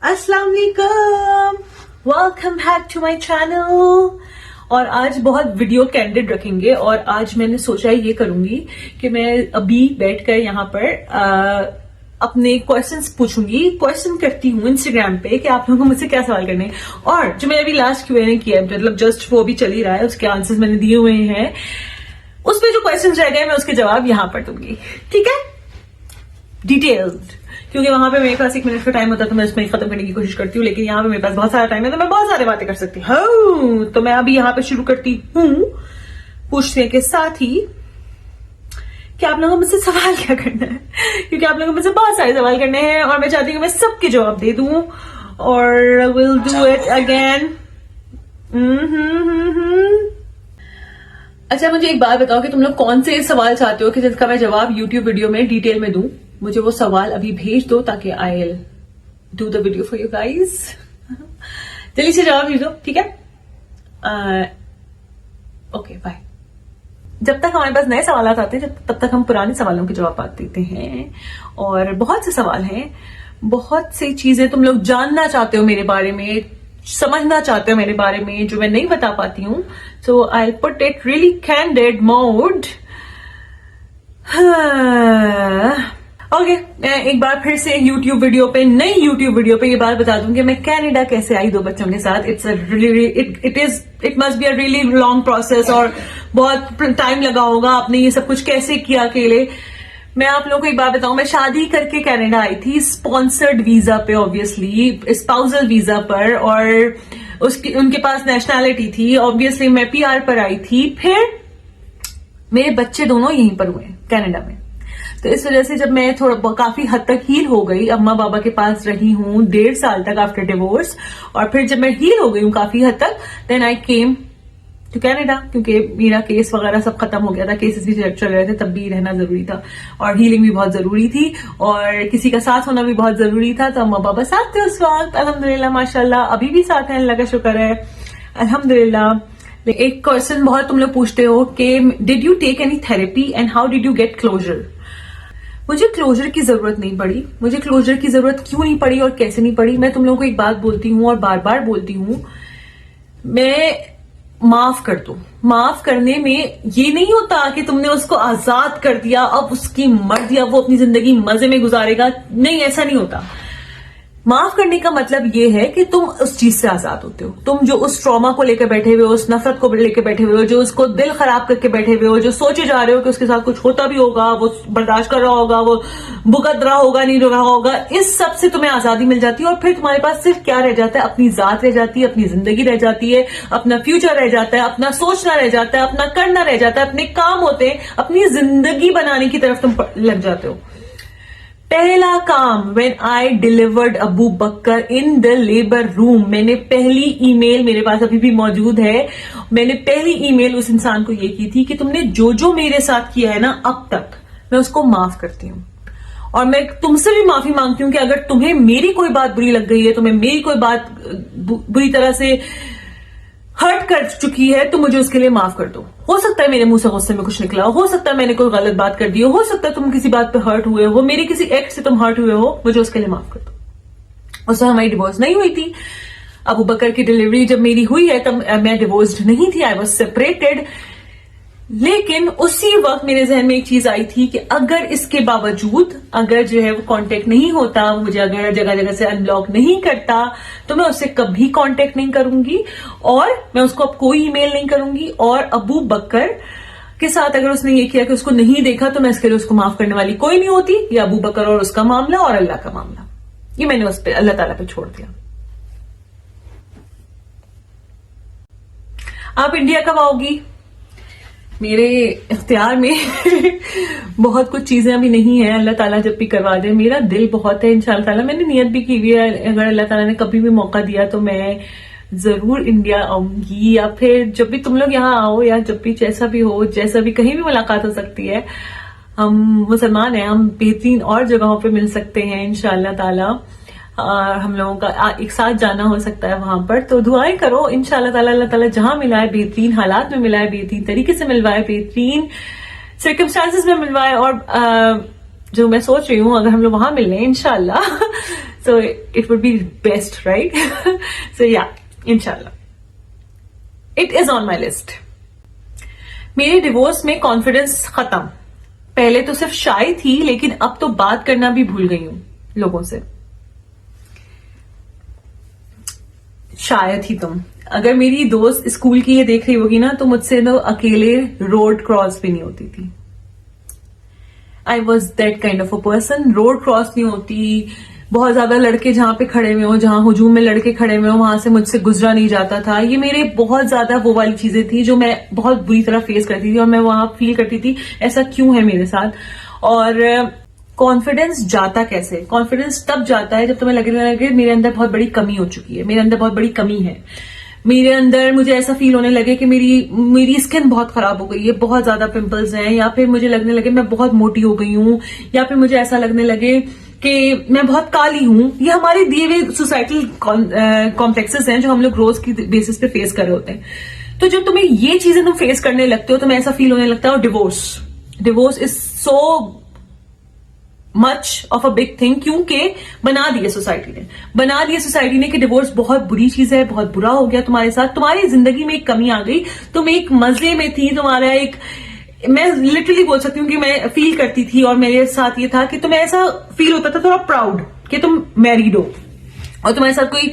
अस्सलाम वालेकुम, welcome back to my channel. और आज बहुत वीडियो कैंडिड रखेंगे और आज मैंने सोचा ये करूंगी कि मैं अभी बैठकर यहाँ पर अपने क्वेश्चंस पूछूंगी। क्वेश्चन करती हूँ इंस्टाग्राम पे कि आप लोगों को मुझसे क्या सवाल करने हैं। और जो मैंने अभी लास्ट Q&A किया है, मतलब जस्ट वो अभी चल ही रहा है, उसके आंसर्स मैंने दिए हुए हैं। उसमें जो क्वेश्चन रह गए मैं उसके जवाब यहाँ पर दूंगी, ठीक है, डिटेल्ड। क्योंकि वहां पे मेरे पास 1 मिनट का टाइम होता है तो मैं उसमें खत्म करने की कोशिश करती हूँ, लेकिन यहाँ पे मेरे पास बहुत सारा टाइम है तो मैं बहुत सारी बातें कर सकती हूँ। तो मैं अभी यहाँ पे शुरू करती हूँ पूछने के साथ ही कि आप लोगों को मुझसे सवाल क्या करना है, क्योंकि आप लोगों को मुझसे बहुत सारे सवाल करने हैं और मैं चाहती हूँ मैं सबके जवाब दे दूं और विल डू इट अगेन। अच्छा, मुझे एक बात बताओ कि तुम लोग कौन से सवाल चाहते हो कि जिसका मैं जवाब यूट्यूब वीडियो में डिटेल में दूं। मुझे वो सवाल अभी भेज दो ताकि I will do the video for you guys. जल्दी से जवाब भेज दो, ठीक है। Okay, bye. जब तक हमारे पास नए सवाल आते हैं तब तक हम पुराने सवालों के जवाब देते हैं। और बहुत से सवाल हैं, बहुत सी चीजें तुम लोग जानना चाहते हो मेरे बारे में, समझना चाहते हो मेरे बारे में जो मैं नहीं बता पाती हूँ। So I put it really candid mode. Okay, मैं एक बार फिर से यूट्यूब वीडियो पे, नई यूट्यूब वीडियो पे ये बात बता दूं कि मैं कनाडा कैसे आई 2 बच्चों के साथ। It must be a really long process और बहुत टाइम लगा होगा। आपने ये सब कुछ कैसे किया अकेले। मैं आप लोगों को एक बात बताऊं, मैं शादी करके कनाडा आई थी स्पॉन्सर्ड वीजा पे, ऑब्वियसली स्पाउसल वीजा पर, और उनके पास नेशनैलिटी थी। ऑब्वियसली मैं PR पर आई थी। फिर मेरे बच्चे दोनों यहीं पर हुए कनाडा में। तो इस वजह से जब मैं थोड़ा काफी हद तक हील हो गई, अम्मा बाबा के पास रही हूँ 1.5 साल तक आफ्टर डिवोर्स, और फिर जब मैं हील हो गई हूँ काफी हद तक, then I came to Canada. क्योंकि मेरा केस वगैरह सब खत्म हो गया था, केसेस भी चल रहे थे, तब भी रहना जरूरी था और हीलिंग भी बहुत जरूरी थी और किसी का साथ होना भी बहुत जरूरी था। तो अम्मा बाबा साथ थे उस वक्त, अल्हम्दुलिल्लाह माशाल्लाह, अभी भी साथ हैं, अल्लाह का शुक्र है, अल्हम्दुलिल्लाह। एक क्वेश्चन बहुत तुम लोग पूछते हो कि did you take any therapy and how did you get closure. मुझे क्लोजर की जरूरत नहीं पड़ी। मुझे क्लोजर की जरूरत क्यों नहीं पड़ी और कैसे नहीं पड़ी, मैं तुम लोगों को एक बात बोलती हूँ और बार बार बोलती हूँ, मैं माफ कर दो। माफ करने में ये नहीं होता कि तुमने उसको आजाद कर दिया, अब उसकी मर्जी, अब वो अपनी जिंदगी मजे में गुजारेगा। नहीं, ऐसा नहीं होता। माफ करने का मतलब ये है कि तुम उस चीज से आजाद होते हो। तुम जो उस ट्रॉमा को लेकर बैठे हुए हो, उस नफरत को लेकर बैठे हुए हो, जो उसको दिल खराब करके बैठे हुए हो, जो सोचे जा रहे हो कि उसके साथ कुछ होता भी होगा, वो बर्दाश्त कर रहा होगा, वो भुगत रहा होगा, नहीं रहा होगा, इस सब से तुम्हें आजादी मिल जाती है। और फिर तुम्हारे पास सिर्फ क्या रह जाता है, अपनी जात रह जाती है, अपनी जिंदगी रह जाती है, अपना फ्यूचर रह जाता है, अपना सोचना रह जाता है, अपना करना रह जाता है, अपने काम होते हैं, अपनी जिंदगी बनाने की तरफ तुम लग जाते हो। पहला काम, when I delivered Abu Bakar in the labour room, मैंने पहली ईमेल, मेरे पास अभी भी मौजूद है, मैंने पहली ईमेल उस इंसान को ये की थी कि तुमने जो जो मेरे साथ किया है ना अब तक, मैं उसको माफ करती हूँ। और मैं तुमसे भी माफी मांगती हूँ कि अगर तुम्हें मेरी कोई बात बुरी लग गई है, तुम्हें मेरी कोई बात बुरी तरह से हर्ट कर चुकी है, तो मुझे उसके लिए माफ कर दो। हो सकता है मेरे मुंह से गुस्से में कुछ निकला हो सकता है मैंने कोई गलत बात कर दी हो सकता है तुम किसी बात पे हर्ट हुए हो, मेरी किसी एक्ट से तुम हर्ट हुए हो, मुझे उसके लिए माफ कर दो। उससे हमारी डिवोर्स नहीं हुई थी। अबू बकर की डिलीवरी जब मेरी हुई है तब मैं डिवोर्स्ड नहीं थी, आई वॉज सेपरेटेड। लेकिन उसी वक्त मेरे जहन में एक चीज आई थी कि अगर इसके बावजूद, अगर जो है वो कांटेक्ट नहीं होता, मुझे अगर जगह जगह से अनब्लॉक नहीं करता, तो मैं उससे कभी कांटेक्ट नहीं करूंगी और मैं उसको अब कोई ईमेल नहीं करूंगी। और अबू बकर के साथ अगर उसने ये किया कि उसको नहीं देखा, तो मैं इसके लिए उसको माफ करने वाली कोई नहीं होती। ये अबू बकर और उसका मामला और अल्लाह का मामला, ये मैंने उस पर अल्लाह ताला पे छोड़ दिया। आप इंडिया कब आओगी? मेरे इख्तियार में बहुत कुछ चीजें अभी नहीं है, अल्लाह ताला जब भी करवा दे। मेरा दिल बहुत है, इंशाअल्लाह ताला मैंने नियत भी की हुई है, अगर अल्लाह ताला ने कभी भी मौका दिया तो मैं जरूर इंडिया आऊंगी, या फिर जब भी तुम लोग यहाँ आओ, या जब भी जैसा भी हो, जैसा भी कहीं भी मुलाकात हो सकती है। हम मुसलमान हैं, हम बेहतरीन और जगहों पे मिल सकते हैं इंशाअल्लाह ताला। हम लोगों का एक साथ जाना हो सकता है वहां पर, तो दुआएं करो इंशाअल्लाह ताला, अल्लाह ताला जहां मिलाए, बेहतरीन हालात में मिलाए, बेहतरीन तरीके से मिलवाए, बेहतरीन सर्कमस्टांसेस में मिलवाए। और जो मैं सोच रही हूँ, अगर हम लोग वहां मिल लें इंशाअल्लाह So it would be best, right? So yeah, inshallah. It is on my list. मेरे डिवोर्स में कॉन्फिडेंस खत्म. पहले तो सिर्फ शाय थी, लेकिन अब तो बात करना भी भूल गई हूं लोगों से. शायद ही तुम, अगर मेरी दोस्त स्कूल की ये देख रही होगी ना, तो मुझसे तो अकेले रोड क्रॉस भी नहीं होती थी. I was that kind of a person. Road cross नहीं होती. बहुत ज्यादा लड़के जहां पे खड़े हुए हो, जहां हुजूम में लड़के खड़े हुए हो, वहां से मुझसे गुजरा नहीं जाता था. ये मेरे बहुत ज्यादा वो वाली चीजें थी जो मैं बहुत बुरी तरह फेस करती थी, और मैं वहां फील करती थी ऐसा क्यों है मेरे साथ. और कॉन्फिडेंस जाता कैसे? कॉन्फिडेंस तब जाता है जब तुम्हें लगने लगे मेरे अंदर बहुत बड़ी कमी हो चुकी है, मेरे अंदर बहुत बड़ी कमी है. मेरे अंदर मुझे ऐसा फील होने लगे कि मेरी स्किन बहुत खराब हो गई है, बहुत ज्यादा पिंपल्स हैं, या फिर मुझे लगने लगे मैं बहुत मोटी हो गई हूं, या फिर मुझे ऐसा लगने लगे कि मैं बहुत काली हूं. ये हमारे दिए हुए सोसाइटल कॉम्प्लेक्सेस हैं जो हम लोग रोज की बेसिस पे फेस कर रहे होते हैं. तो जब तुम्हें ये चीजें तुम फेस करने लगते हो, तुम्हें ऐसा फील होने लगता है. और divorce is so much of a big thing, क्योंकि बना दिया सोसाइटी ने कि डिवोर्स बहुत बुरी चीज है, बहुत बुरा हो गया तुम्हारे साथ, तुम्हारी जिंदगी में एक कमी आ गई, तुम एक मजे में थी, तुम्हारा एक, मैं लिटरली बोल सकती हूँ कि मैं फील करती थी, और मेरे साथ ये था कि तुम्हें ऐसा फील होता था थोड़ा प्राउड कि तुम मैरिड हो और तुम्हारे साथ कोई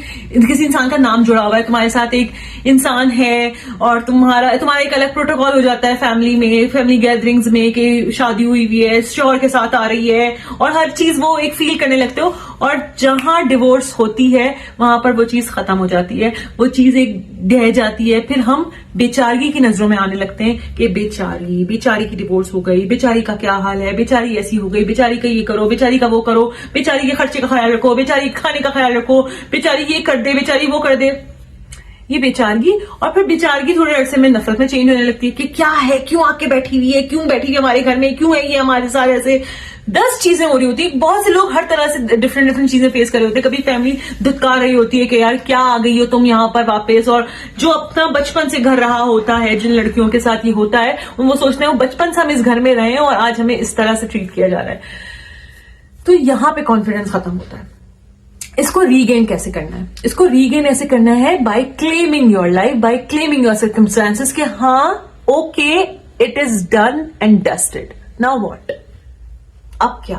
किसी इंसान का नाम जुड़ा हुआ है, तुम्हारे साथ एक इंसान है, और तुम्हारा एक अलग प्रोटोकॉल हो जाता है फैमिली गैदरिंग्स में कि शादी हुई हुई है, श्योर के साथ आ रही है, और हर चीज वो एक फील करने लगते हो. और जहां डिवोर्स होती है वहां पर वो चीज खत्म हो जाती है, वो चीज एक ढह जाती है. फिर हम बेचारगी की नजरों में आने लगते हैं कि बेचारी की डिवोर्स हो गई, बेचारी का क्या हाल है, बेचारी ऐसी हो गई, बेचारी का ये करो, बेचारी का वो करो, बेचारी के खर्चे का ख्याल रखो, बेचारी खाने का ख्याल रखो, बेचारी ये कर दे, बेचारी वो कर दे. ये बेचारगी, और फिर बेचारगी थोड़े अरसे में नफरत में चेंज होने लगती है कि क्या है, क्यों आके बैठी हुई है, क्यों बैठी हुई है हमारे घर में, क्यों है ये हमारे साथ ऐसे. 10 चीजें हो रही होती है. बहुत से लोग हर तरह से डिफरेंट चीजें फेस कर रहे होते हैं. कभी फैमिली धुतकार रही होती है कि यार क्या आ गई हो तुम यहाँ पर वापस, और जो अपना बचपन से घर रहा होता है, जिन लड़कियों के साथ ये होता है, वो सोचते हैं वो बचपन से हम इस घर में रहे हैं और आज हमें इस तरह से ट्रीट किया जा रहा है. तो यहां पे कॉन्फिडेंस खत्म होता है. इसको रीगेन कैसे करना है? इसको रीगेन ऐसे करना है by claiming your life, by claiming your circumstances कि हाँ okay it is done and dusted, now what. अब क्या?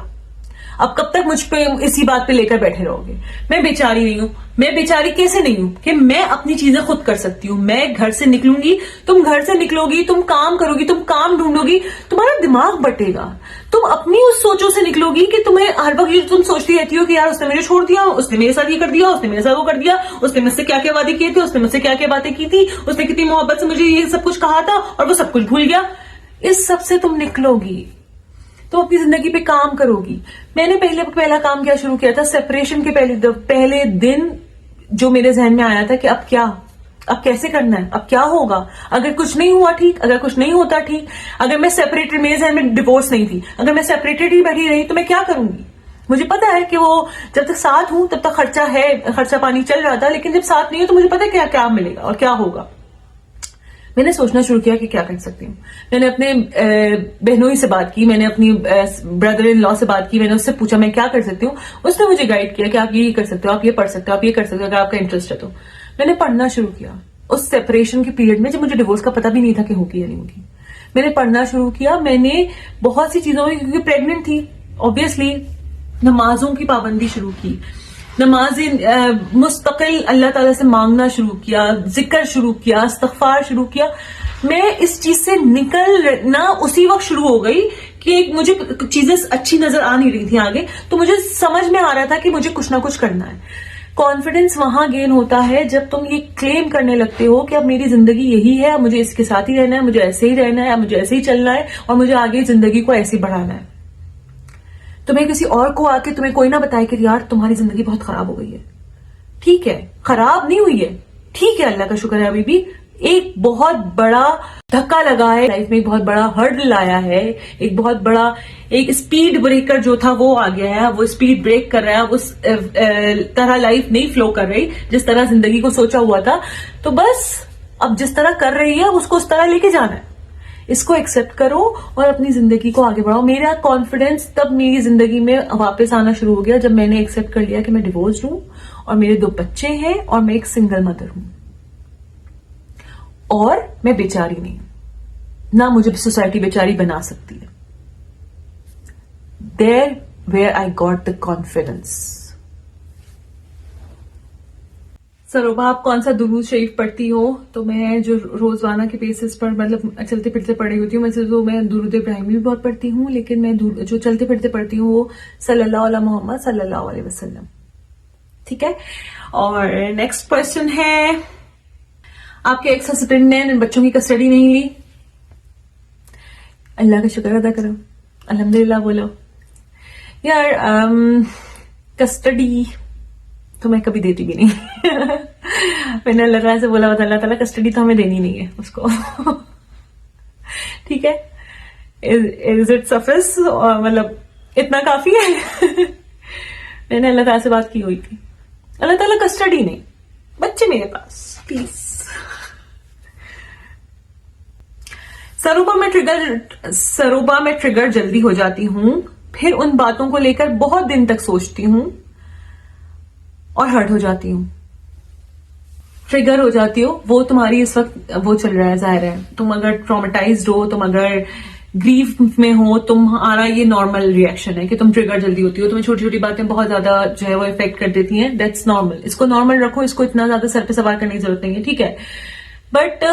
अब कब तक मुझ पे इसी बात पे लेकर बैठे रहोगे? मैं बेचारी नहीं हूं. मैं बेचारी कैसे नहीं हूं कि मैं अपनी चीजें खुद कर सकती हूं. मैं घर से निकलूंगी, तुम घर से निकलोगी, तुम काम करोगी, तुम काम ढूंढोगी, तुम्हारा दिमाग बटेगा. तुम अपनी उस सोचों से निकलोगी कि तुम्हें हर वक्त ये तुम सोचती रहती हो कि यार उसने मुझे छोड़ दिया, उसने मेरे साथ ये कर दिया, उसने मेरे साथ वो कर दिया, उसने मुझसे क्या क्या वादे किए थे, उसने मुझसे क्या क्या बातें की थी, उसने कितनी मोहब्बत से मुझे ये सब कुछ कहा था और वो सब कुछ भूल गया. इस सब से तुम निकलोगी, तुम अपनी जिंदगी पे काम करोगी. मैंने पहला काम क्या शुरू किया था, सेपरेशन के पहले दिन जो मेरे जहन में आया था कि अब क्या, अब कैसे करना है, अब क्या होगा, अगर कुछ नहीं हुआ ठीक, अगर कुछ नहीं होता ठीक, अगर मैं सेपरेटेड, मेरे जहन में डिवोर्स नहीं थी, अगर मैं सेपरेटेड ही बैठी रही तो मैं क्या करूंगी. मुझे पता है कि वो जब तक साथ हूं तब तक खर्चा पानी चल रहा था, लेकिन जब साथ नहीं हो तो मुझे पता है क्या क्या मिलेगा और क्या होगा. मैंने सोचना शुरू किया कि क्या कर सकती हूँ. मैंने अपने बहनों से बात की, मैंने अपनी ब्रदर इन लॉ से बात की, मैंने उससे पूछा मैं क्या कर सकती हूँ. उसने मुझे गाइड किया कि आप ये कर सकते हो, आप ये पढ़ सकते हो, आप ये कर सकते हो, अगर आपका इंटरेस्ट है तो. मैंने पढ़ना शुरू किया उस सेपरेशन के पीरियड में, जब मुझे डिवोर्स का पता भी नहीं था कि होगी या नहीं होगी. मैंने पढ़ना शुरू किया. मैंने बहुत सी चीजों में, क्योंकि प्रेग्नेंट थी ऑब्वियसली, नमाजों की पाबंदी शुरू की, नमाजें मुस्तकिल अल्लाह ताला से मांगना शुरू किया, जिक्र शुरू किया, इस्तिग़फ़ार शुरू किया. मैं इस चीज से निकलना उसी वक्त शुरू हो गई कि मुझे चीजें अच्छी नजर आ नहीं रही थी आगे, तो मुझे समझ में आ रहा था कि मुझे कुछ ना कुछ करना है. कॉन्फिडेंस वहां गेन होता है जब तुम ये क्लेम करने लगते हो कि अब मेरी जिंदगी यही है, अब मुझे इसके साथ ही रहना है, मुझे ऐसे ही रहना है, मुझे ऐसे ही चलना है, और मुझे आगे जिंदगी को ऐसे ही बढ़ाना है. तुम्हें किसी और को आके तुम्हें कोई ना बताए कि यार तुम्हारी जिंदगी बहुत खराब हो गई है. ठीक है, खराब नहीं हुई है, ठीक है, अल्लाह का शुक्र है. अभी भी एक बहुत बड़ा धक्का लगा है लाइफ में, एक बहुत बड़ा हर्डल आया है, एक बहुत बड़ा एक स्पीड ब्रेकर जो था वो आ गया है. वो स्पीड ब्रेक कर रहा है, उस तरह लाइफ नहीं फ्लो कर रही जिस तरह जिंदगी को सोचा हुआ था. तो बस अब जिस तरह कर रही है उसको उस तरह लेके जाना है. इसको एक्सेप्ट करो और अपनी जिंदगी को आगे बढ़ाओ। मेरा कॉन्फिडेंस तब मेरी जिंदगी में वापस आना शुरू हो गया जब मैंने एक्सेप्ट कर लिया कि मैं डिवोर्स हूं और मेरे 2 बच्चे हैं और मैं एक सिंगल मदर हूं और मैं बेचारी नहीं, ना मुझे सोसाइटी बेचारी बना सकती है। There where I got the confidence. सरोबा, आप कौन सा दुरूद शरीफ पढ़ती हो? तो मैं जो रोजाना के बेसिस पर मतलब चलते फिरते पढ़ी होती हूँ, वैसे तो मैं दुरूद इब्राहिमी भी बहुत पढ़ती हूँ, लेकिन मैं जो चलते फिरते पढ़ती हूँ वो सल्लल्लाहु अला मोहम्मद सल्लल्लाहु अलैहि वसल्लम। ठीक है। और नेक्स्ट क्वेश्चन है, आपके एक्स हस्बैंड ने बच्चों की कस्टडी नहीं ली? अल्लाह का शुक्र अदा करो, अल्हम्दुलिल्लाह बोलो यार। कस्टडी तो मैं कभी देती भी नहीं। मैंने अल्लाह ताला से बोला था, अल्लाह ताला कस्टडी तो हमें देनी नहीं है उसको। ठीक है, इज इट सफिस, मतलब इतना काफी है। मैंने अल्लाह ताला से बात की हुई थी, अल्लाह ताला कस्टडी नहीं, बच्चे मेरे पास प्लीज। सरूबा में ट्रिगर जल्दी हो जाती हूं, फिर उन बातों को लेकर बहुत दिन तक सोचती हूं और हर्ट हो जाती हूँ। ट्रिगर हो जाती हो, वो तुम्हारी इस वक्त वो चल रहा है, जाहिर है। तुम अगर ट्रॉमेटाइज्ड हो, तुम अगर ग्रीफ में हो, तुम्हारा ये नॉर्मल रिएक्शन है कि तुम ट्रिगर जल्दी होती हो, तुम्हें छोटी छोटी बातें बहुत ज्यादा जो है वो इफेक्ट कर देती हैं। दैट्स नॉर्मल, इसको नॉर्मल रखो, इसको इतना ज्यादा सर पे सवार करने की जरूरत नहीं है। ठीक है, बट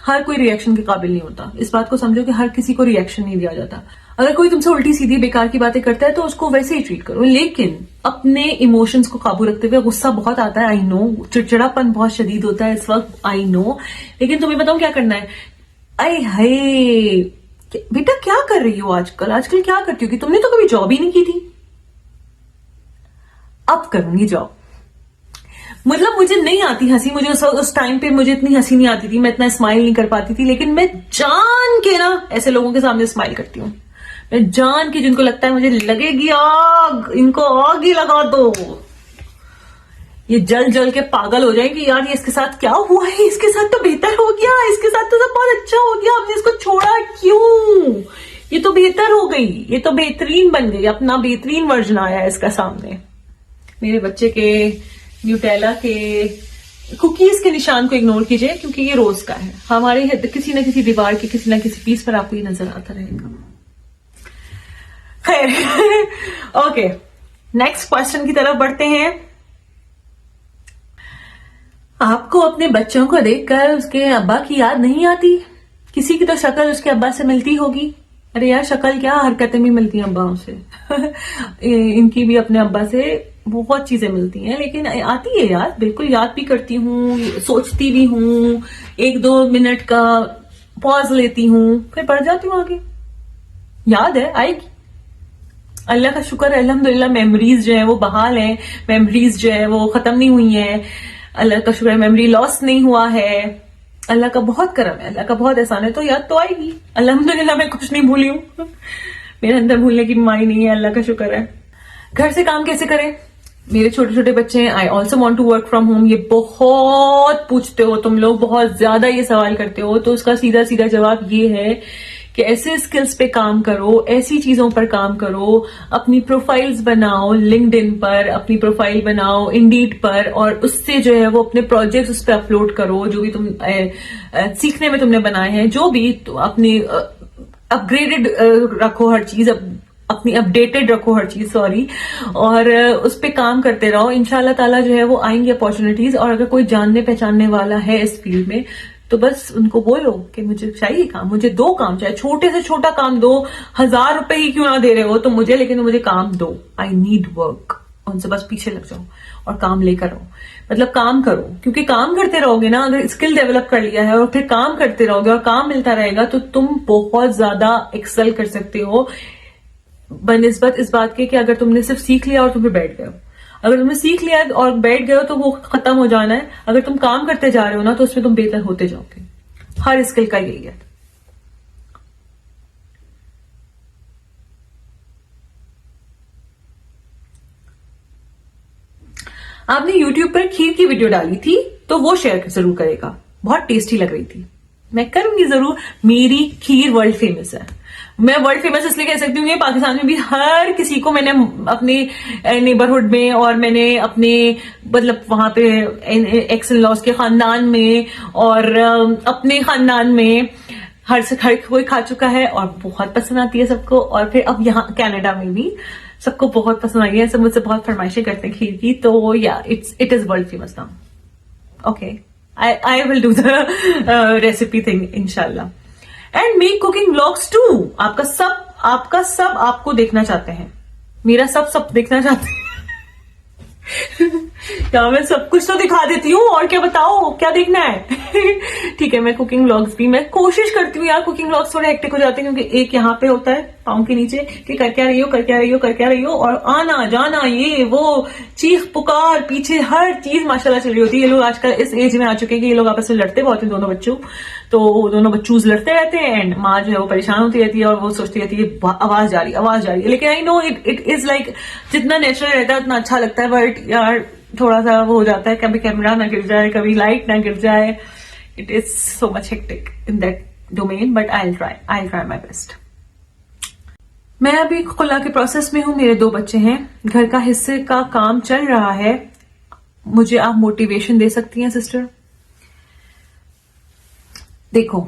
हर कोई रिएक्शन के काबिल नहीं होता। इस बात को समझो कि हर किसी को रिएक्शन नहीं दिया जाता। अगर कोई तुमसे उल्टी सीधी बेकार की बातें करता है तो उसको वैसे ही ट्रीट करो, लेकिन अपने इमोशंस को काबू रखते हुए। गुस्सा बहुत आता है, आई नो, चिड़चिड़ापन बहुत शदीद होता है इस वक्त, आई नो, लेकिन तुम्हें बताऊं क्या करना है। अरे हाय बेटा, क्या कर रही हो आजकल? आजकल क्या करती हो कि तुमने तो कभी जॉब ही नहीं की थी। अब करूंगी जॉब। मतलब मुझे नहीं आती हंसी, मुझे उस टाइम पे मुझे इतनी हंसी नहीं आती थी, मैं इतना स्माइल नहीं कर पाती थी, लेकिन मैं जान के ना ऐसे लोगों के सामने स्माइल करती हूँ। मैं जान के, जिनको लगता है मुझे लगेगी आग, इनको आग ही लगा दो, ये जल जल के पागल हो जाएंगे। यार ये इसके साथ क्या हुआ है, इसके साथ तो बेहतर हो गया, इसके साथ तो सब बहुत अच्छा हो गया, आपने इसको छोड़ा क्यों? ये तो बेहतर हो गई, ये तो बेहतरीन बन गई, अपना बेहतरीन वर्जन आया इसका सामने। मेरे बच्चे के न्यूटेला के कुकीज के निशान को इग्नोर कीजिए, क्योंकि ये रोज का है। हमारे किसी न किसी दीवार के किसी न किसी पीस पर आपको ये नजर आता रहेगा। खैर, ओके, नेक्स्ट क्वेश्चन की तरफ बढ़ते हैं। आपको अपने बच्चों को देखकर उसके अब्बा की याद नहीं आती? किसी की तो शक्ल उसके अब्बा से मिलती होगी। अरे यार, शक्ल क्या, हरकतें भी मिलती हैं अब्बाओं से। इनकी भी अपने अब्बा से बहुत चीजें मिलती हैं, लेकिन आती है याद, बिल्कुल याद भी करती हूँ, सोचती भी हूँ, 1-2 मिनट का पॉज लेती हूँ, फिर बढ़ जाती हूँ आगे। याद है, आएगी। अल्लाह का शुक्र है, अल्हम्दुलिल्लाह, मेमोरीज जो है वो बहाल है, मेमोरीज जो है वो खत्म नहीं हुई है। अल्लाह का शुक्र है, मेमोरी लॉस नहीं हुआ है। अल्लाह का बहुत करम है, अल्लाह का बहुत एहसान है, तो याद तो आएगी। अल्हम्दुलिल्लाह मैं कुछ नहीं भूली हूँ। मेरे अंदर भूलने की बीमारी नहीं है, अल्लाह का शुक्र है। घर से काम कैसे करें? मेरे छोटे छोटे बच्चे हैं, I also want to work from home. ये बहुत पूछते हो तुम लोग, बहुत ज्यादा ये सवाल करते हो, तो उसका सीधा सीधा जवाब ये है कि ऐसे स्किल्स पे काम करो, ऐसी चीजों पर काम करो, अपनी प्रोफाइल्स बनाओ, लिंक्डइन पर अपनी प्रोफाइल बनाओ, इंडीड पर, और उससे जो है वो अपने प्रोजेक्ट्स उस पर अपलोड करो, जो भी तुम सीखने में तुमने बनाए हैं, जो भी तो अपनी अपग्रेडेड रखो हर चीज, अपनी अपडेटेड रखो हर चीज, सॉरी, और उस पे काम करते रहो। इंशाल्लाह ताला जो है वो आएंगी अपॉर्चुनिटीज। और अगर कोई जानने पहचानने वाला है इस फील्ड में, तो बस उनको बोलो कि मुझे चाहिए काम, मुझे 2 काम चाहिए, छोटे से छोटा काम दो, 1000 रुपए ही क्यों ना दे रहे हो तो मुझे, लेकिन मुझे काम दो। I need work. उनसे बस पीछे लग जाओ और काम लेकर आओ, मतलब काम करो, क्योंकि काम करते रहोगे ना, अगर स्किल डेवलप कर लिया है और फिर काम करते रहोगे और काम मिलता रहेगा, तो तुम बहुत ज्यादा एक्सेल कर सकते हो बनिस्बत इस बात के कि अगर तुमने सिर्फ सीख लिया और तुम फिर बैठ गए हो। अगर तुमने सीख लिया और बैठ गए हो तो वो खत्म हो जाना है। अगर तुम काम करते जा रहे हो ना, तो उसमें तुम बेहतर होते जाओगे। हर स्किल का यही है। आपने YouTube पर खीर की वीडियो डाली थी, तो वो शेयर जरूर करेगा, बहुत टेस्टी लग रही थी। मैं करूंगी जरूर। मेरी खीर वर्ल्ड फेमस है। मैं वर्ल्ड फेमस इसलिए कह सकती हूँ कि पाकिस्तान में भी हर किसी को मैंने अपने नेबरहुड में और मैंने अपने मतलब वहां पे एक्स इन लॉज के खानदान में और अपने खानदान में हर कोई खा चुका है और बहुत पसंद आती है सबको। और फिर अब यहाँ कनाडा में भी सबको बहुत पसंद आई है। सब मुझसे बहुत फरमाइशें करते हैं खीर की। तो yeah it is world famous now. Okay, I will do the recipe thing इंशाल्लाह। And make cooking vlogs too. आपका सब आपको देखना चाहते हैं। मेरा सब देखना चाहते हैं। क्या मैं सब कुछ तो दिखा देती हूँ, और क्या बताओ क्या देखना है। ठीक है, मैं कुकिंग व्लॉग्स भी मैं कोशिश करती हूँ यार। कुकिंग व्लॉग्स थोड़े हेक्टिक हो जाते हैं क्योंकि एक यहाँ पे होता है पाँव के नीचे कि कर क्या रही हो, और आना जाना ये वो चीख पुकार पीछे हर चीज माशाल्लाह चल रही होती है। ये लोग आजकल इस एज में आ चुके हैं कि ये लोग आपस में लड़ते बहुत हैं, दोनों बच्चूज लड़ते रहते हैं। एंड माँ जो है वो परेशान होती रहती है और वो सोचती रहती है आवाज जा रही है। लेकिन I know it is like जितना नेचुरल रहता है उतना अच्छा लगता है। बट यार थोड़ा सा वो हो जाता है, कभी कैमरा ना गिर जाए, कभी लाइट ना गिर जाए। It is so much hectic in that domain, but I try my best. मैं अभी खुला के प्रोसेस में हूं। मेरे 2 बच्चे हैं, घर का हिस्से का काम चल रहा है। मुझे आप मोटिवेशन दे सकती हैं सिस्टर? देखो,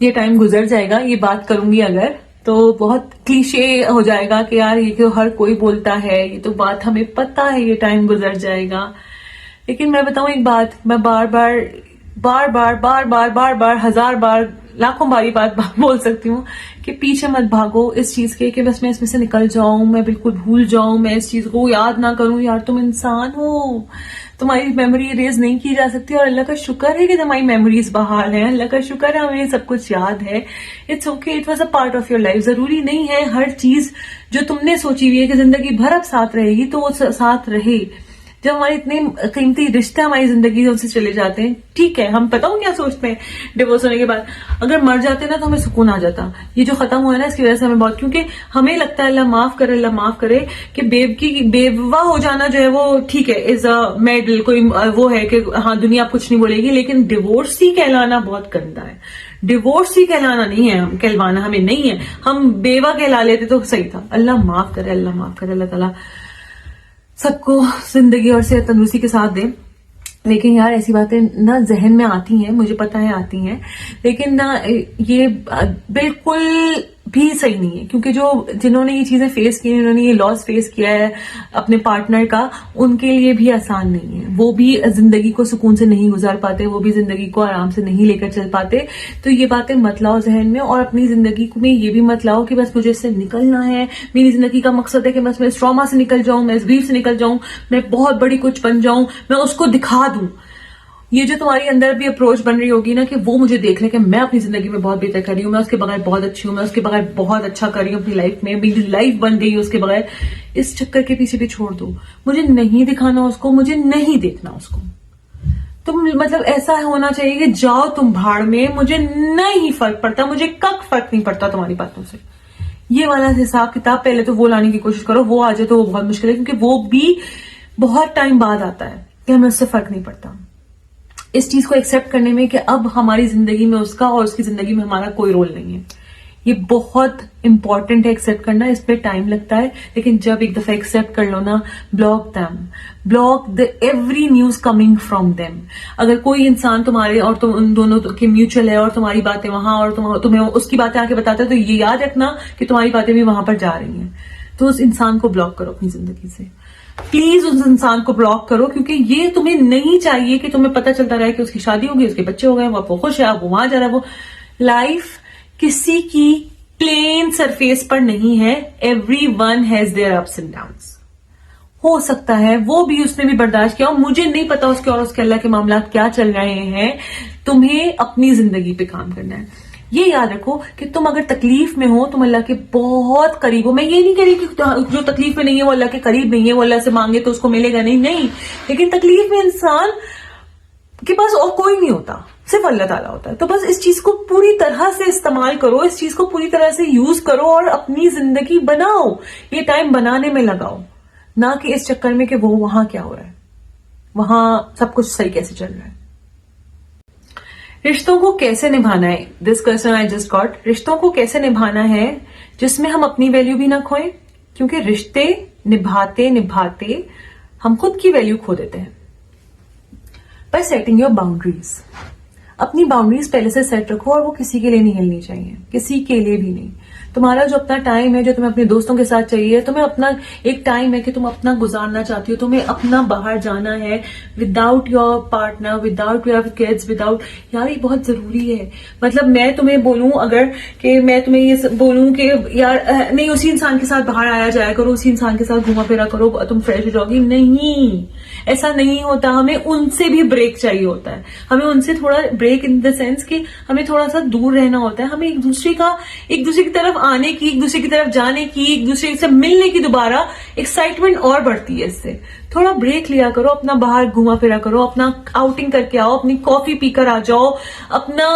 ये टाइम गुजर जाएगा, ये बात करूंगी अगर तो बहुत क्लीशे हो जाएगा कि यार ये तो हर कोई बोलता है, ये तो बात हमें पता है, ये टाइम गुजर जाएगा। लेकिन मैं बताऊं एक बात, मैं बार बार 1000 बार लाखों बारी बात बोल सकती हूँ कि पीछे मत भागो इस चीज के कि बस मैं इसमें से निकल जाऊं, मैं बिल्कुल भूल जाऊं, मैं इस चीज को याद ना करूं। यार तुम इंसान हो, तुम्हारी मेमोरी इरेज नहीं की जा सकती। और अल्लाह का शुक्र है कि तुम्हारी मेमोरीज बहाल है, अल्लाह का शुक्र है हमें सब कुछ याद है। It's okay, it was a part of your life. जरूरी नहीं है हर चीज जो तुमने सोची हुई है कि जिंदगी भर अब साथ रहेगी तो वो साथ रहे। जब हमारे इतने कीमती रिश्ते हमारी जिंदगी से उनसे चले जाते हैं, ठीक है, हम पता हो क्या सोचते हैं डिवोर्स होने के बाद, अगर मर जाते ना तो हमें सुकून आ जाता। ये जो खत्म हुआ है ना इसकी वजह से हमें बहुत, क्योंकि हमें लगता है अल्लाह माफ करे कि बेववा हो जाना जो है वो ठीक है, इज अ मेडल, कोई वो है कि हाँ दुनिया कुछ नहीं बोलेगी। लेकिन डिवोर्सी कहलाना बहुत गंदा है। डिवोर्सी कहलाना नहीं है, हम कहलवाना हमें नहीं है। हम बेवा कहला लेते तो सही था। अल्लाह माफ करे, अल्लाह ताला सबको जिंदगी और सेहत तंदुरुस्ती के साथ दे। लेकिन यार ऐसी बातें ना जहन में आती हैं, मुझे पता है आती हैं, लेकिन ना ये बिल्कुल भी सही नहीं है। क्योंकि जिन्होंने ये चीजें फेस की, जिन्होंने ये लॉस फेस किया है अपने पार्टनर का, उनके लिए भी आसान नहीं है। वो भी जिंदगी को सुकून से नहीं गुजार पाते, वो भी जिंदगी को आराम से नहीं लेकर चल पाते। तो ये बातें मत लाओ जहन में, और अपनी जिंदगी में ये भी मत लाओ कि बस मुझे इससे निकलना है, मेरी जिंदगी का मकसद है कि बस मैं इस ट्रॉमा से निकल जाऊं, मैं इस ग्रीफ से निकल जाऊं, मैं बहुत बड़ी कुछ बन जाऊं, मैं उसको दिखा दूं। ये जो तुम्हारी अंदर भी अप्रोच बन रही होगी ना कि वो मुझे देख ले कि मैं अपनी जिंदगी में बहुत बेहतर कर रही हूँ, मैं उसके बगैर बहुत अच्छी हूँ, मैं उसके बगैर बहुत अच्छा कर रही हूँ अपनी लाइफ में, मेरी लाइफ बन गई है उसके बगैर, इस चक्कर के पीछे भी छोड़ दो। मुझे नहीं दिखाना उसको, मुझे नहीं देखना उसको। तुम मतलब ऐसा होना चाहिए कि जाओ तुम भाड़ में, मुझे नहीं फर्क पड़ता, मुझे कक फर्क नहीं पड़ता तुम्हारी बातों से। ये वाला हिसाब किताब पहले तो वो लाने की कोशिश करो। वो आ जाए तो वो बहुत मुश्किल है, क्योंकि वो भी बहुत टाइम बाद आता है कि हमें उससे फर्क नहीं पड़ता। इस चीज को एक्सेप्ट करने में कि अब हमारी जिंदगी में उसका और उसकी जिंदगी में हमारा कोई रोल नहीं है, ये बहुत इंपॉर्टेंट है एक्सेप्ट करना। इस पे टाइम लगता है, लेकिन जब एक दफा एक्सेप्ट कर लो ना, block the every news coming from them. अगर कोई इंसान तुम्हारे और तुम उन दोनों के म्यूचुअल है और तुम्हारी बातें वहां और तुम्हें उसकी बातें आके बताता है, तो ये याद रखना कि तुम्हारी बातें भी वहां पर जा रही हैं। तो उस इंसान को ब्लॉक करो अपनी जिंदगी से, प्लीज उस इंसान को ब्लॉक करो, क्योंकि ये तुम्हें नहीं चाहिए कि तुम्हें पता चलता रहे कि उसकी शादी हो गई, उसके बच्चे हो गए, वो खुश है, अब वो वहां जा रहा है। वो लाइफ किसी की प्लेन सरफेस पर नहीं है। Everyone has their ups and downs. हो सकता है वो भी, उसने भी बर्दाश्त किया, और मुझे नहीं पता उसके और उसके अल्लाह के मामला क्या चल रहे हैं। तुम्हें अपनी जिंदगी पे काम करना है। ये याद रखो कि तुम अगर तकलीफ में हो, तुम अल्लाह के बहुत करीब हो। मैं ये नहीं कह रही कि जो तकलीफ में नहीं है वो अल्लाह के करीब नहीं है, वो अल्लाह से मांगे तो उसको मिलेगा नहीं। लेकिन तकलीफ में इंसान के पास और कोई नहीं होता, सिर्फ अल्लाह ताला होता है। तो बस इस चीज को पूरी तरह से इस्तेमाल करो, इस चीज को पूरी तरह से यूज करो और अपनी जिंदगी बनाओ। ये टाइम बनाने में लगाओ, ना कि इस चक्कर में कि वो वहां क्या हो रहा है, वहां सब कुछ सही कैसे चल रहा है। रिश्तों को कैसे निभाना है, this question I just got. रिश्तों को कैसे निभाना है जिसमें हम अपनी वैल्यू भी ना खोएं, क्योंकि रिश्ते निभाते निभाते हम खुद की वैल्यू खो देते हैं। बाय सेटिंग योर बाउंड्रीज, अपनी बाउंड्रीज पहले से सेट रखो, और वो किसी के लिए नहीं हिलनी चाहिए, किसी के लिए भी नहीं। तुम्हारा जो अपना टाइम है, जो तुम्हें अपने दोस्तों के साथ चाहिए, तुम्हें अपना एक टाइम है कि तुम अपना गुजारना चाहती हो, तुम्हें अपना बाहर जाना है without your partner, without your kids, without, यार ये बहुत जरूरी है। मतलब मैं तुम्हें बोलूं अगर कि मैं तुम्हें ये बोलूं कि यार नहीं, उसी इंसान के साथ बाहर आया जाया करो, उसी इंसान के साथ घुमा फिरा करो, तुम फ्रेश हो जाओगी, नहीं, ऐसा नहीं होता। हमें उनसे भी ब्रेक चाहिए होता है, हमें उनसे थोड़ा ब्रेक इन द सेंस कि हमें थोड़ा सा दूर रहना होता है। हमें एक दूसरे की तरफ आने की, एक दूसरे की तरफ जाने की, एक दूसरे से मिलने की दोबारा एक्साइटमेंट और बढ़ती है। इससे थोड़ा ब्रेक लिया करो, अपना बाहर घुमा फिरा करो, अपना आउटिंग करके आओ, अपनी कॉफी पीकर आ जाओ, अपना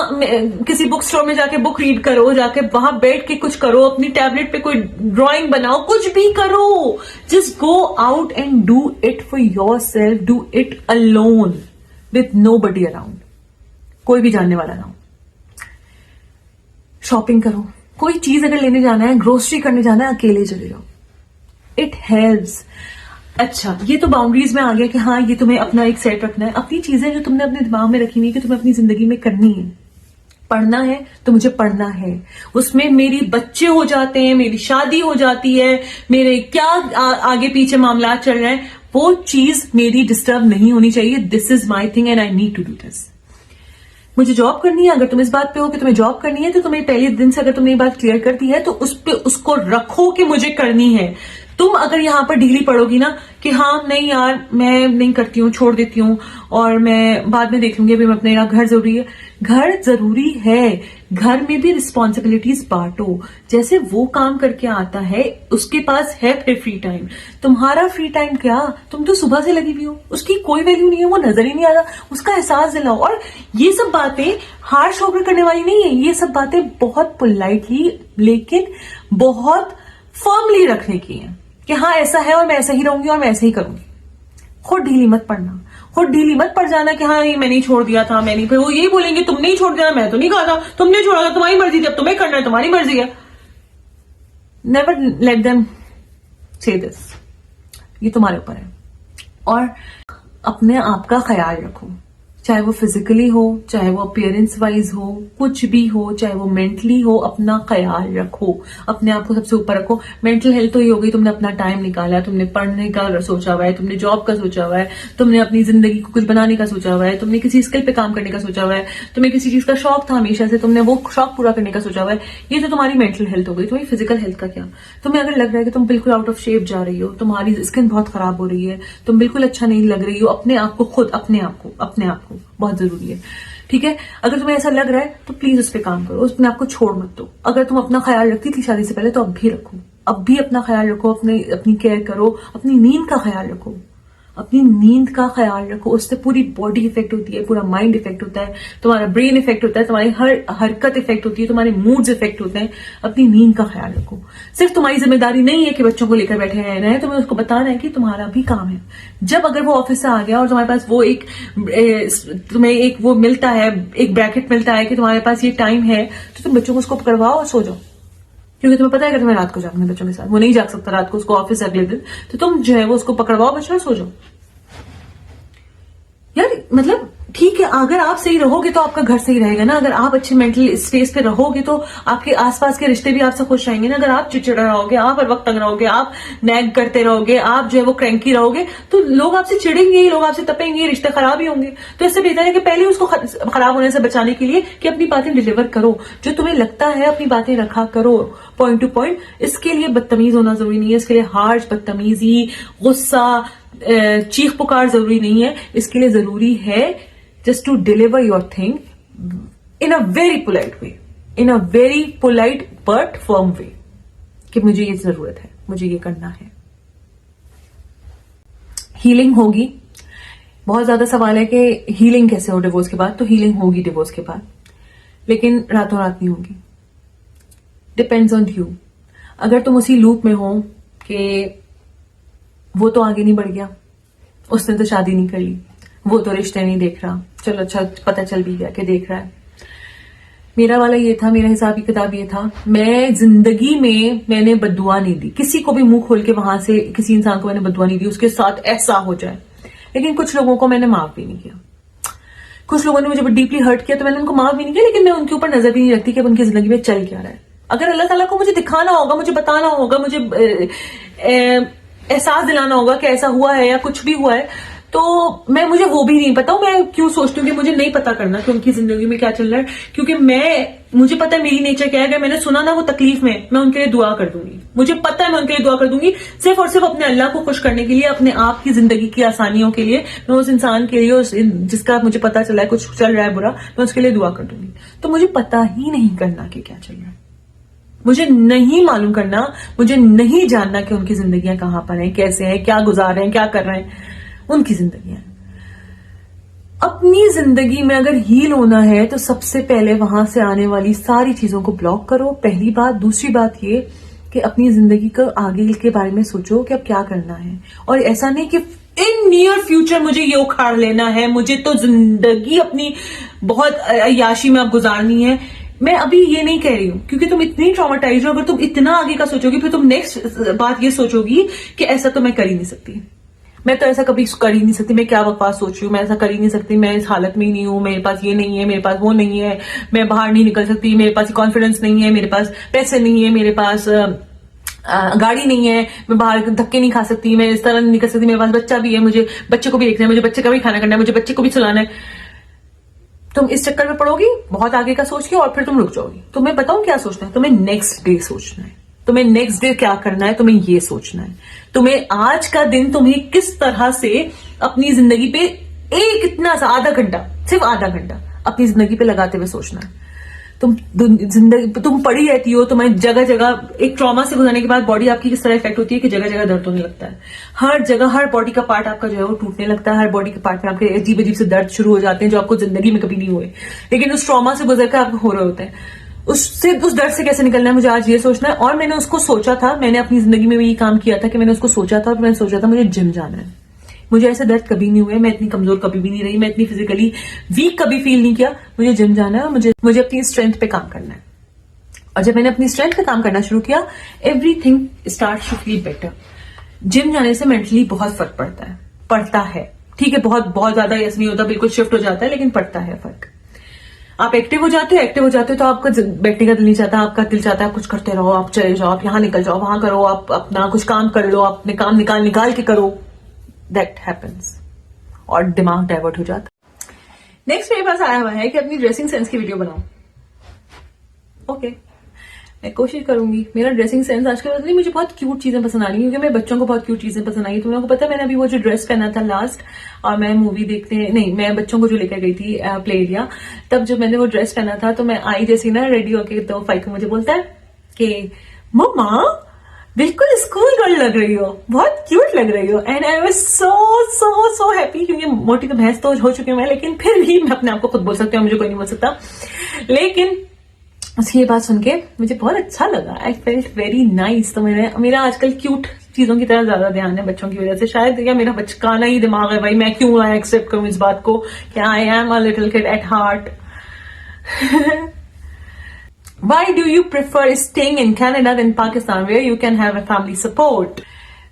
किसी बुक स्टोर में जाके बुक रीड करो, जाके वहां बैठ के कुछ करो, अपनी टैबलेट पे कोई ड्राइंग बनाओ, कुछ भी करो। Just go out and do it for your self, do it alone with nobody around, कोई भी जानने वाला ना हो। शॉपिंग करो, कोई चीज अगर लेने जाना है, ग्रोसरी करने जाना है, अकेले चले जाओ, इट हेल्प्स। अच्छा, ये तो बाउंड्रीज में आ गया कि हाँ ये तुम्हें अपना एक सेट रखना है। अपनी चीजें जो तुमने अपने दिमाग में रखी हुई है कि तुम्हें अपनी जिंदगी में करनी है, पढ़ना है तो मुझे पढ़ना है, उसमें मेरी बच्चे हो जाते हैं, मेरी शादी हो जाती है, मेरे क्या आगे पीछे मामला चल रहे हैं, वो चीज मेरी डिस्टर्ब नहीं होनी चाहिए। This is my thing and I need to do this. मुझे जॉब करनी है, अगर तुम इस बात पे हो कि तुम्हें जॉब करनी है, तो तुम्हें पहले दिन से अगर तुमने ये बात क्लियर कर दी है तो उस पे उसको रखो कि मुझे करनी है। तुम अगर यहां पर ढीली पड़ोगी ना कि हाँ नहीं यार मैं नहीं करती हूँ, छोड़ देती हूँ और मैं बाद में देख लूंगी, अभी मैं अपने घर जरूरी है, घर जरूरी है, घर में भी रिस्पॉन्सिबिलिटीज बांटो। जैसे वो काम करके आता है, उसके पास है फिर फ्री टाइम, तुम्हारा फ्री टाइम क्या, तुम तो सुबह से लगी हुई हो, उसकी कोई वैल्यू नहीं है, वो नजर ही नहीं आ रहा, उसका एहसास दिलाओ। और ये सब बातें हार्श होकर करने वाली नहीं है, ये सब बातें बहुत पोलाइटली लेकिन बहुत फर्मली रखने की है कि हाँ ऐसा है और मैं ऐसा ही रहूंगी और मैं ऐसे ही करूंगी। खुद ढीली मत पड़ना, खुद ढीली मत पड़ जाना कि हाँ ये मैंने ही छोड़ दिया था, मैंने, फिर वो यही बोलेंगे तुमने ही छोड़ दिया, मैं तो नहीं कहा था, तुमने छोड़ा था, तुम्हारी मर्जी थी, अब तुम्हें करना है, तुम्हारी मर्जी है। नेवर लेट देम से दिस, ये तुम्हारे ऊपर है। और अपने आप का ख्याल रखो, चाहे वो फिजिकली हो, चाहे वो अपीयरेंस वाइज हो, कुछ भी हो, चाहे वो मेंटली हो, अपना ख्याल रखो, अपने आप को सबसे ऊपर रखो। मेंटल हेल्थ तो ये हो गई, तुमने अपना टाइम निकाला है, तुमने पढ़ने का सोचा हुआ है, तुमने जॉब का सोचा हुआ है, तुमने अपनी जिंदगी को कुछ बनाने का सोचा हुआ है, तुमने किसी स्किल पे काम करने का सोचा हुआ है, तुम्हें किसी चीज का शौक था हमेशा से, तुमने वो शौक पूरा करने का सोचा हुआ है। ये तो तुम्हारी मेंटल हेल्थ हो गई। तुम्हारी फिजिकल हेल्थ का क्या? तुम्हें अगर लग रहा है कि तुम बिल्कुल आउट ऑफ शेप जा रही हो, तुम्हारी स्किन बहुत खराब हो रही है, तुम बिल्कुल अच्छा नहीं लग रही हो, अपने आप को खुद अपने आप को बहुत जरूरी है, ठीक है? अगर तुम्हें ऐसा लग रहा है तो प्लीज उस पर काम करो, उसमें आपको छोड़ मत दो। अगर तुम अपना ख्याल रखती थी शादी से पहले तो अब भी रखो, अब भी अपना ख्याल रखो, अपनी केयर करो, अपनी नींद का ख्याल रखो, अपनी नींद का ख्याल रखो। उससे पूरी बॉडी इफेक्ट होती है, पूरा माइंड इफेक्ट होता है, तुम्हारा ब्रेन इफेक्ट होता है, तुम्हारी हर हरकत इफेक्ट होती है, तुम्हारे मूड्स इफेक्ट होते हैं। अपनी नींद का ख्याल रखो। सिर्फ तुम्हारी जिम्मेदारी नहीं है कि बच्चों को लेकर बैठे रहना है, तुम्हें उसको बताना है कि तुम्हारा भी काम है। जब अगर वो ऑफिस से आ गया और तुम्हारे पास वो तुम्हें एक वो मिलता है, एक ब्रैकेट मिलता है कि तुम्हारे पास ये टाइम है, तो तुम बच्चों को उसको पकड़वाओ और सो जाओ, क्योंकि तुम्हें पता है कि तुम्हें रात को जागना है बच्चों के साथ, वो नहीं जाग सकता रात को, उसको ऑफिस से अगले दिन, तो तुम जो है वो उसको पकड़वाओ बच्चों और सो जाओ। यार मतलब ठीक है, अगर आप सही रहोगे तो आपका घर सही रहेगा ना। अगर आप अच्छे मेंटल स्पेस पे रहोगे तो आपके आसपास के रिश्ते भी आपसे खुश रहेंगे ना। अगर आप चिड़चिड़ा रहोगे, आप हर वक्त तंग रहोगे, आप नैग करते रहोगे, आप जो है वो क्रैंकी रहोगे, तो लोग आपसे चिड़ेंगे, लोग आपसे तपेंगे, रिश्ते खराब ही होंगे। तो इससे बेहतर है कि पहले उसको खराब होने से बचाने के लिए कि अपनी बातें डिलीवर करो, जो तुम्हें लगता है अपनी बातें रखा करो पॉइंट टू पॉइंट। इसके लिए बदतमीज होना जरूरी नहीं है, इसके लिए हार्श, बदतमीजी, गुस्सा, चीख पुकार जरूरी नहीं है। इसके लिए जरूरी है just to deliver your thing in a very polite way, in a very polite but firm way, कि मुझे ये जरूरत है, मुझे ये करना है। हीलिंग होगी, बहुत ज्यादा सवाल है कि हीलिंग कैसे हो डिवोर्स के बाद। तो हीलिंग होगी डिवोर्स के बाद, लेकिन रातों रात नहीं होगी। Depends on you. अगर तुम उसी लूप में हो कि वो तो आगे नहीं बढ़ गया, उसने तो शादी नहीं कर ली, वो तो रिश्ते नहीं देख रहा, चलो अच्छा पता चल भी गया कि देख रहा है, मेरा वाला ये था, मेरा हिसाब की किताब ये था, मैं जिंदगी में मैंने बद्दुआ नहीं दी किसी को भी, मुंह खोल के वहां से किसी इंसान को मैंने बद्दुआ नहीं दी उसके साथ ऐसा हो जाए। लेकिन कुछ लोगों को मैंने माफ भी नहीं किया, कुछ लोगों ने मुझे डीपली हर्ट किया तो मैंने उनको माफ भी नहीं किया, लेकिन मैं उनके ऊपर नजर भी नहीं रखती कि अब उनकी जिंदगी में चल क्या रहा है। अगर अल्लाह ताला को मुझे दिखाना होगा, मुझे बताना होगा, मुझे एहसास दिलाना होगा कि ऐसा हुआ है या कुछ भी हुआ है, तो मुझे वो भी नहीं पता। मैं क्यों सोचती हूँ कि मुझे नहीं पता करना कि उनकी जिंदगी में क्या चल रहा है, क्योंकि मुझे पता है मेरी नेचर क्या है। अगर मैंने सुना ना वो तकलीफ में, मैं उनके लिए दुआ कर दूंगी, मुझे पता है मैं उनके लिए दुआ कर दूंगी, सिर्फ और सिर्फ अपने अल्लाह को खुश करने के लिए, अपने आप की जिंदगी की आसानियों के लिए। मैं उस इंसान के लिए, जिसका मुझे पता चला है कुछ चल रहा है बुरा, मैं उसके लिए दुआ कर दूंगी। तो मुझे पता ही नहीं करना कि क्या चल रहा है, मुझे नहीं मालूम करना, मुझे नहीं जानना कि उनकी जिंदगियां कहां पर हैं, कैसे हैं, क्या गुजार रहे हैं, क्या कर रहे हैं, उनकी जिंदगी है। अपनी जिंदगी में अगर हील होना है तो सबसे पहले वहां से आने वाली सारी चीजों को ब्लॉक करो, पहली बात। दूसरी बात ये कि अपनी जिंदगी को आगे के बारे में सोचो कि अब क्या करना है, और ऐसा नहीं कि इन नियर फ्यूचर मुझे ये उखाड़ लेना है, मुझे तो जिंदगी अपनी बहुत अय्याशी में अब गुजारनी है। मैं अभी ये नहीं कह रही हूं, क्योंकि तुम इतनी ट्रॉमेटाइज हो, अगर तुम इतना आगे का सोचोगी फिर तुम नेक्स्ट बात ये सोचोगी कि ऐसा तो मैं कर ही नहीं सकती, मैं तो ऐसा कभी कर ही नहीं सकती, मैं क्या बकवास सोच रही हूँ, मैं ऐसा कर ही नहीं सकती, मैं इस हालत में ही नहीं हूँ, मेरे पास ये नहीं है, मेरे पास वो नहीं है, मैं बाहर नहीं निकल सकती, मेरे पास कॉन्फिडेंस नहीं है, मेरे पास पैसे नहीं है, मेरे पास गाड़ी नहीं है, मैं बाहर धक्के नहीं खा सकती, मैं इस तरह नहीं निकल सकती, मेरे पास बच्चा भी है, मुझे बच्चे को भी देखना है, मुझे बच्चे का भी खाना करना है, मुझे बच्चे को भी चलाना है। तुम इस चक्कर में पड़ोगी बहुत आगे का सोच के, और फिर तुम रुक जाओगी। तो मैं बताऊं क्या सोचना है, तुम्हें नेक्स्ट डे सोचना है, तुम्हें नेक्स्ट डे क्या करना है, तुम्हें ये सोचना है, तुम्हें आज का दिन तुम्हें किस तरह से अपनी जिंदगी पे एक इतना सा आधा घंटा, सिर्फ आधा घंटा अपनी जिंदगी पे लगाते हुए सोचना है। तुम पड़ी रहती हो, तुम्हें जगह जगह एक ट्रॉमा से गुजरने के बाद बॉडी आपकी किस तरह इफेक्ट होती है कि जगह जगह दर्द होने लगता है, हर जगह हर बॉडी का पार्ट आपका जो है वो टूटने लगता है, हर बॉडी के पार्ट में आपके अजीब अजीब से दर्द शुरू हो जाते हैं जो आपको जिंदगी में कभी नहीं हुए, लेकिन उस ट्रॉमा से गुजर कर आपको हो रहे होते हैं। उस डर से कैसे निकलना है, मुझे आज ये सोचना है। और मैंने उसको सोचा था, मैंने अपनी जिंदगी में भी ये काम किया था कि मैंने उसको सोचा था, और मैंने सोचा था मुझे जिम जाना है। मुझे ऐसे दर्द कभी नहीं हुए, मैं इतनी कमजोर कभी भी नहीं रही, मैं इतनी फिजिकली वीक कभी फील नहीं किया। मुझे जिम जाना है और मुझे अपनी स्ट्रेंथ पे काम करना है। और जब मैंने अपनी स्ट्रेंथ पे काम करना शुरू किया, everything start to feel better. Gym जाने से मेंटली बहुत फर्क पड़ता है, ठीक है, बहुत ज्यादा ऐसा नहीं होता, बिल्कुल शिफ्ट हो जाता है, लेकिन पड़ता है फर्क। आप एक्टिव हो जाते हो तो आपका बैठने का दिल नहीं चाहता, आपका दिल चाहता है आप कुछ करते रहो, आप चले जाओ, आप यहां निकल जाओ, वहां करो, आप अपना कुछ काम कर लो, आप अपने काम निकाल के करो, दैट हैपेंस, और दिमाग डाइवर्ट हो जाता। नेक्स्ट मेरे पास आया हुआ है कि अपनी ड्रेसिंग सेंस की वीडियो बनाओ। ओके, मैं कोशिश करूंगी। मेरा ड्रेसिंग सेंस आजकल पता नहीं, मुझे बहुत क्यूट चीजें पसंद आ रही है, क्योंकि मेरे बच्चों को बहुत क्यूट चीजें पसंद आई। तुम लोगों को पता है मैंने अभी वो जो ड्रेस पहना था लास्ट, और मैं मूवी मैं बच्चों को जो लेकर गई थी प्ले एरिया, तब जब मैंने वो ड्रेस पहना था तो मैं आई जैसी ना रेडी होके, तो फाइक मुझे बोलता है कि मम्मा बिल्कुल स्कूल गर्ल लग रही हो, बहुत क्यूट लग रही हो। And I was so happy, क्योंकि मोटी तो भैंस तो हो चुकी हूँ मैं, लेकिन फिर भी मैं अपने आप को खुद बोल सकती हूँ, मुझे कोई नहीं बोल सकता। लेकिन उसकी ये बात सुन के मुझे बहुत अच्छा लगा, आई फेल्ट वेरी नाइस। तो मेरा आजकल क्यूट चीजों की तरह ज्यादा ध्यान है बच्चों की वजह से, शायद या मेरा बचकाना ही दिमाग है भाई, मैं क्यों एक्सेप्ट करूं इस बात को कि I am a little kid at heart. Why do you prefer staying in Canada than Pakistan, where you can have a family support?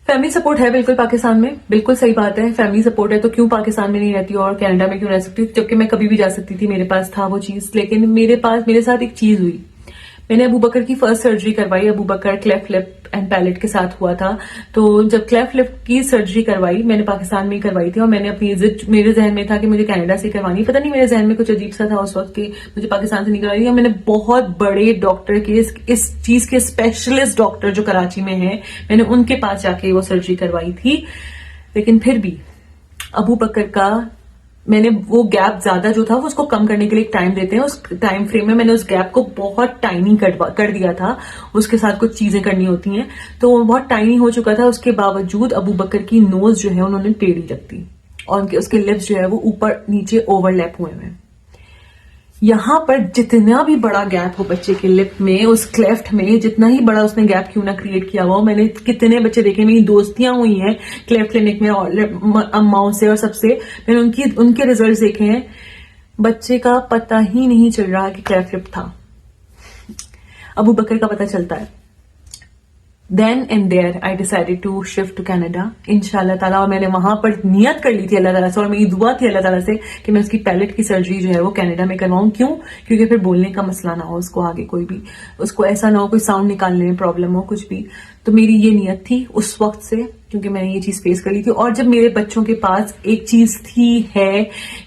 Family support है बिल्कुल पाकिस्तान में, बिल्कुल सही बात है, फैमिली सपोर्ट है तो क्यों पाकिस्तान में नहीं रहती और कनाडा में क्यों रह सकती, जबकि मैं कभी भी जा सकती थी, मेरे पास था वो चीज। लेकिन मेरे साथ एक चीज हुई, मैंने अबू बकर की फर्स्ट सर्जरी करवाई। अबू बकर क्लेफ्ट लिप एंड पैलेट के साथ हुआ था, तो जब क्लेफ्ट लिप की सर्जरी करवाई मैंने पाकिस्तान में ही करवाई थी, और मैंने अपनी इज्जत, मेरे जहन में था कि मुझे कनाडा से करवानी, पता नहीं मेरे जहन में कुछ अजीब सा था उस वक्त कि मुझे पाकिस्तान से नहीं करवाई। और मैंने बहुत बड़े डॉक्टर के, इस चीज के स्पेशलिस्ट डॉक्टर जो कराची में है, मैंने उनके पास जाके वो सर्जरी करवाई थी। लेकिन फिर भी अबू बकर का मैंने वो गैप ज्यादा जो था वो उसको कम करने के लिए एक टाइम देते हैं, उस टाइम फ्रेम में मैंने उस गैप को बहुत टाइनी कर दिया था। उसके साथ कुछ चीजें करनी होती हैं, तो वो बहुत टाइनी हो चुका था। उसके बावजूद अबू बकर की नोज जो है उन्होंने टेढ़ी रखती, और उसके लिप्स जो है वो ऊपर नीचे ओवरलैप हुए हैं। यहां पर जितना भी बड़ा गैप हो बच्चे के लिप में, उस क्लेफ्ट में जितना ही बड़ा उसने गैप क्यों ना क्रिएट किया हुआ, मैंने कितने बच्चे देखे, मेरी दोस्तियां हुई हैं क्लेफ्ट क्लिनिक में और अम्माओं से और सबसे, मैंने उनके रिजल्ट देखे हैं। बच्चे का पता ही नहीं चल रहा कि क्या ट्रिप था। अबू बकर का पता चलता है। Then and there I decided to shift to Canada, इंशाल्लाह ताला। और मैंने वहां पर नियत कर ली थी अल्लाह ताला से, और मेरी दुआ थी अल्लाह ताला से कि मैं उसकी पैलेट की सर्जरी जो है वो कनाडा में करवाऊं। क्यों? क्योंकि फिर बोलने का मसला ना हो उसको आगे, कोई भी उसको ऐसा ना हो कोई साउंड निकालने में प्रॉब्लम हो कुछ भी। तो मेरी ये नियत थी उस वक्त से, क्योंकि मैंने ये चीज फेस कर ली थी। और जब मेरे बच्चों के पास एक चीज थी है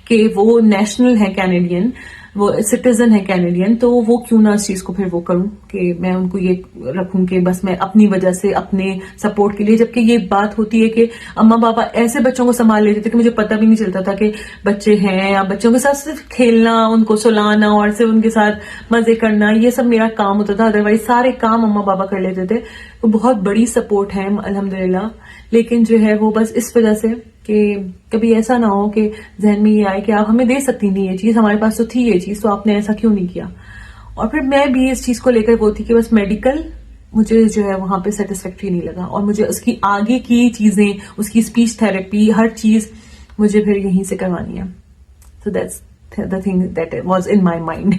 कि वो नेशनल है कैनेडियन, वो सिटीजन है कैनेडियन, तो वो क्यों ना इस चीज को फिर वो करूं कि मैं उनको ये रखूं कि बस मैं अपनी वजह से अपने सपोर्ट के लिए। जबकि ये बात होती है कि अम्मा पापा ऐसे बच्चों को संभाल लेते थे कि मुझे पता भी नहीं चलता था कि बच्चे हैं, या बच्चों के साथ सिर्फ खेलना, उनको सुलाना और सिर्फ उनके साथ मजे करना, ये सब मेरा काम होता था। अदरवाइज सारे काम अम्मा पापा कर लेते थे। वो बहुत बड़ी सपोर्ट है अल्हम्दुलिल्लाह। लेकिन जो है वो बस इस वजह से कि कभी ऐसा ना हो कि जहन में ये आए कि आप हमें दे सकती नहीं ये चीज, हमारे पास तो थी ये चीज, तो आपने ऐसा क्यों नहीं किया। और फिर मैं भी इस चीज को लेकर वो थी कि बस मेडिकल मुझे जो है वहां पे सेटिस्फैक्ट्री नहीं लगा, और मुझे उसकी आगे की चीजें, उसकी स्पीच थेरेपी, हर चीज मुझे फिर यहीं से करवानी है। So that's the thing that was in my mind.